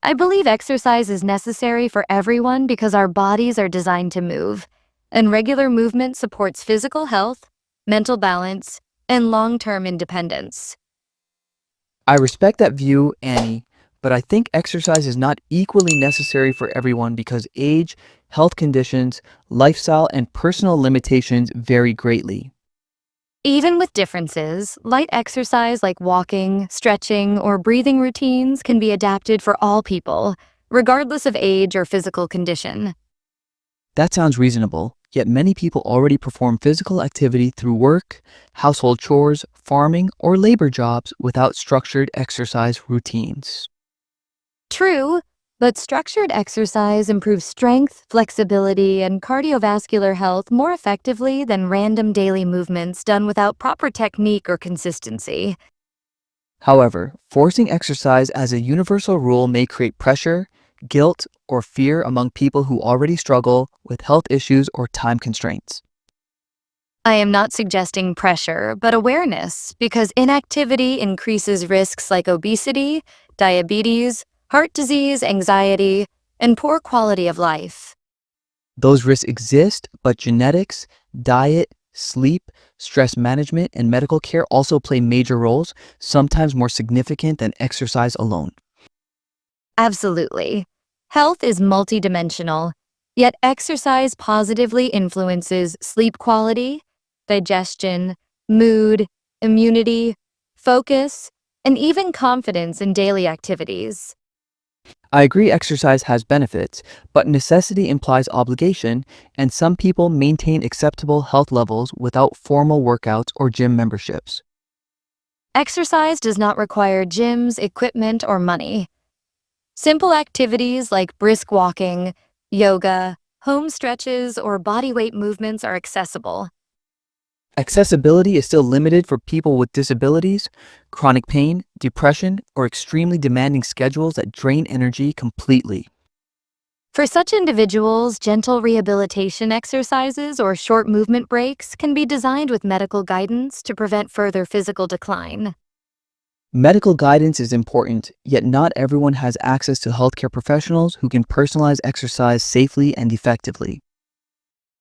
I believe exercise is necessary for everyone because our bodies are designed to move, and regular movement supports physical health, mental balance, and long-term independence. I respect that view, Annie, but I think exercise is not equally necessary for everyone because age, health conditions, lifestyle, and personal limitations vary greatly. Even with differences, light exercise like walking, stretching, or breathing routines can be adapted for all people, regardless of age or physical condition. That sounds reasonable, yet many people already perform physical activity through work, household chores, farming, or labor jobs without structured exercise routines. True, but structured exercise improves strength, flexibility, and cardiovascular health more effectively than random daily movements done without proper technique or consistency. However, forcing exercise as a universal rule may create pressure, guilt, or fear among people who already struggle with health issues or time constraints. I am not suggesting pressure, but awareness, because inactivity increases risks like obesity, diabetes, heart disease, anxiety, and poor quality of life. Those risks exist, but genetics, diet, sleep, stress management, and medical care also play major roles, sometimes more significant than exercise alone. Absolutely. Health is multidimensional, yet exercise positively influences sleep quality, digestion, mood, immunity, focus, and even confidence in daily activities. I agree exercise has benefits, but necessity implies obligation, and some people maintain acceptable health levels without formal workouts or gym memberships. Exercise does not require gyms, equipment, or money. Simple activities like brisk walking, yoga, home stretches, or bodyweight movements are accessible. Accessibility is still limited for people with disabilities, chronic pain, depression, or extremely demanding schedules that drain energy completely. For such individuals, gentle rehabilitation exercises or short movement breaks can be designed with medical guidance to prevent further physical decline. Medical guidance is important, yet not everyone has access to healthcare professionals who can personalize exercise safely and effectively.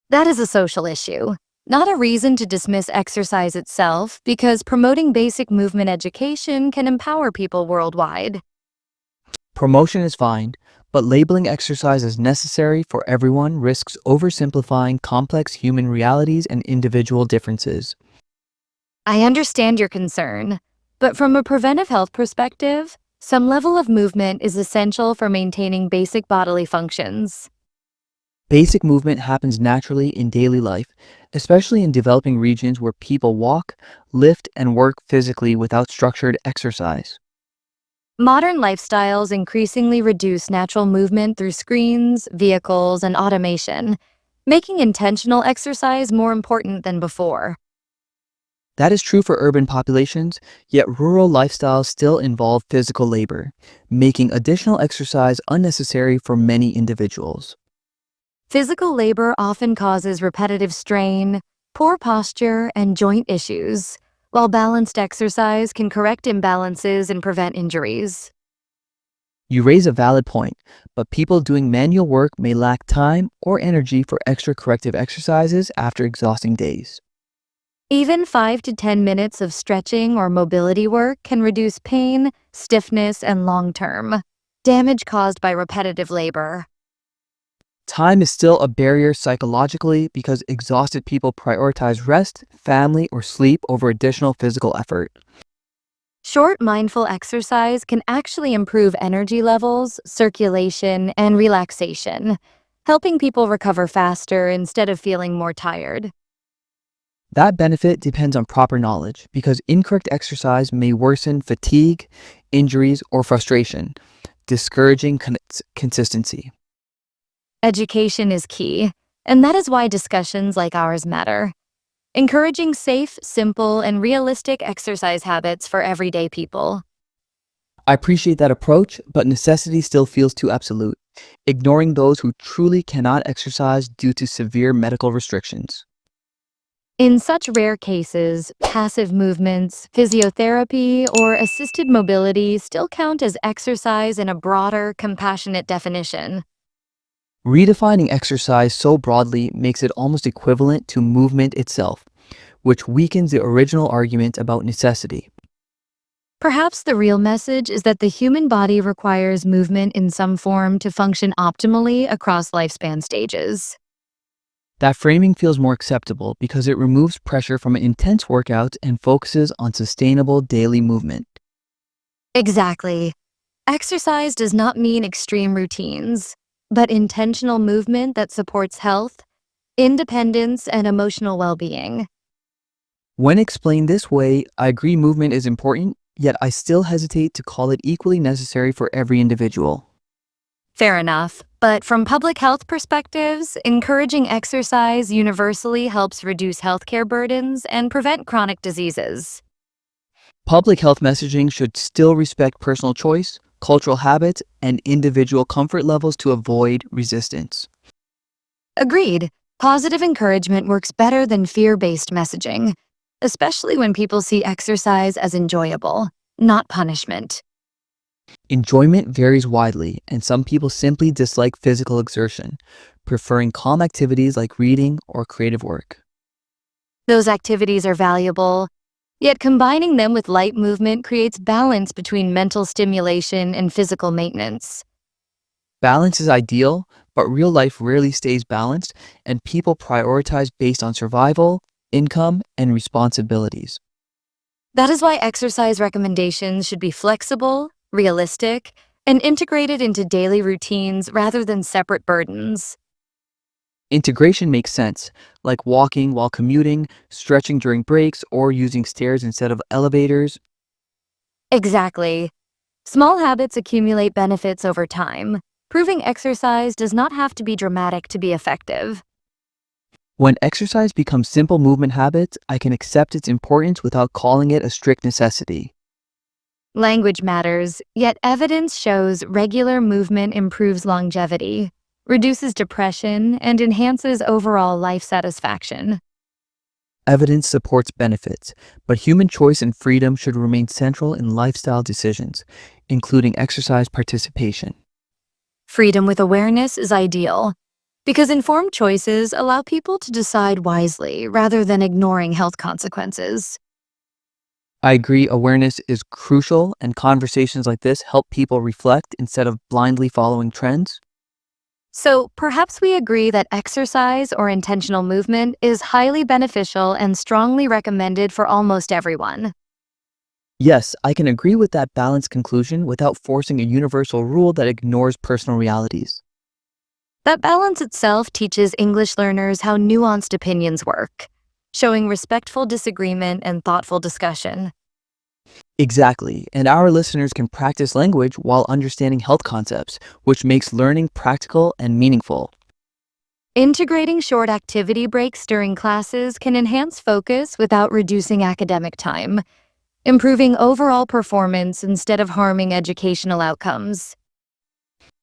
That is a social issue, not a reason to dismiss exercise itself, because promoting basic movement education can empower people worldwide. Promotion is fine, but labeling exercise as necessary for everyone risks oversimplifying complex human realities and individual differences. I understand your concern, but from a preventive health perspective, some level of movement is essential for maintaining basic bodily functions. Basic movement happens naturally in daily life, especially in developing regions where people walk, lift, and work physically without structured exercise. Modern lifestyles increasingly reduce natural movement through screens, vehicles, and automation, making intentional exercise more important than before. That is true for urban populations, yet rural lifestyles still involve physical labor, making additional exercise unnecessary for many individuals. Physical labor often causes repetitive strain, poor posture, and joint issues, while balanced exercise can correct imbalances and prevent injuries. You raise a valid point, but people doing manual work may lack time or energy for extra corrective exercises after exhausting days. Even 5 to 10 minutes of stretching or mobility work can reduce pain, stiffness, and long-term damage caused by repetitive labor. Time is still a barrier psychologically because exhausted people prioritize rest, family, or sleep over additional physical effort. Short mindful exercise can actually improve energy levels, circulation, and relaxation, helping people recover faster instead of feeling more tired. That benefit depends on proper knowledge because incorrect exercise may worsen fatigue, injuries, or frustration, discouraging consistency. Education is key, and that is why discussions like ours matter. Encouraging safe, simple, and realistic exercise habits for everyday people. I appreciate that approach, but necessity still feels too absolute, ignoring those who truly cannot exercise due to severe medical restrictions. In such rare cases, passive movements, physiotherapy, or assisted mobility still count as exercise in a broader, compassionate definition. Redefining exercise so broadly makes it almost equivalent to movement itself, which weakens the original argument about necessity. Perhaps the real message is that the human body requires movement in some form to function optimally across lifespan stages. That framing feels more acceptable because it removes pressure from intense workouts and focuses on sustainable daily movement. Exactly. Exercise does not mean extreme routines, but intentional movement that supports health, independence, and emotional well-being. When explained this way, I agree movement is important, yet I still hesitate to call it equally necessary for every individual. Fair enough, but from public health perspectives, encouraging exercise universally helps reduce healthcare burdens and prevent chronic diseases. Public health messaging should still respect personal choice, cultural habits, and individual comfort levels to avoid resistance. Agreed. Positive encouragement works better than fear-based messaging, especially when people see exercise as enjoyable, not punishment. Enjoyment varies widely, and some people simply dislike physical exertion, preferring calm activities like reading or creative work. Those activities are valuable, yet combining them with light movement creates balance between mental stimulation and physical maintenance. Balance is ideal, but real life rarely stays balanced, and people prioritize based on survival, income, and responsibilities. That is why exercise recommendations should be flexible, realistic, and integrated into daily routines rather than separate burdens. Integration makes sense, like walking while commuting, stretching during breaks, or using stairs instead of elevators. Exactly. Small habits accumulate benefits over time, proving exercise does not have to be dramatic to be effective. When exercise becomes simple movement habits, I can accept its importance without calling it a strict necessity. Language matters, yet evidence shows regular movement improves longevity, reduces depression, and enhances overall life satisfaction. Evidence supports benefits, but human choice and freedom should remain central in lifestyle decisions, including exercise participation. Freedom with awareness is ideal, because informed choices allow people to decide wisely rather than ignoring health consequences. I agree awareness is crucial, and conversations like this help people reflect instead of blindly following trends. So perhaps we agree that exercise or intentional movement is highly beneficial and strongly recommended for almost everyone. Yes, I can agree with that balanced conclusion without forcing a universal rule that ignores personal realities. That balance itself teaches English learners how nuanced opinions work, showing respectful disagreement and thoughtful discussion. Exactly, and our listeners can practice language while understanding health concepts, which makes learning practical and meaningful. Integrating short activity breaks during classes can enhance focus without reducing academic time, improving overall performance instead of harming educational outcomes.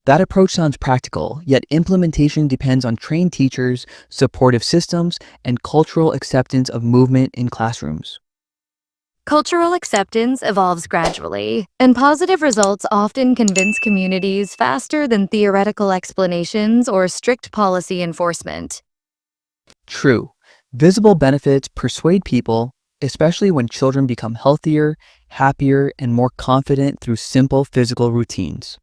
That approach sounds practical, yet implementation depends on trained teachers, supportive systems, and cultural acceptance of movement in classrooms. Cultural acceptance evolves gradually, and positive results often convince communities faster than theoretical explanations or strict policy enforcement. True, visible benefits persuade people, especially when children become healthier, happier, and more confident through simple physical routines.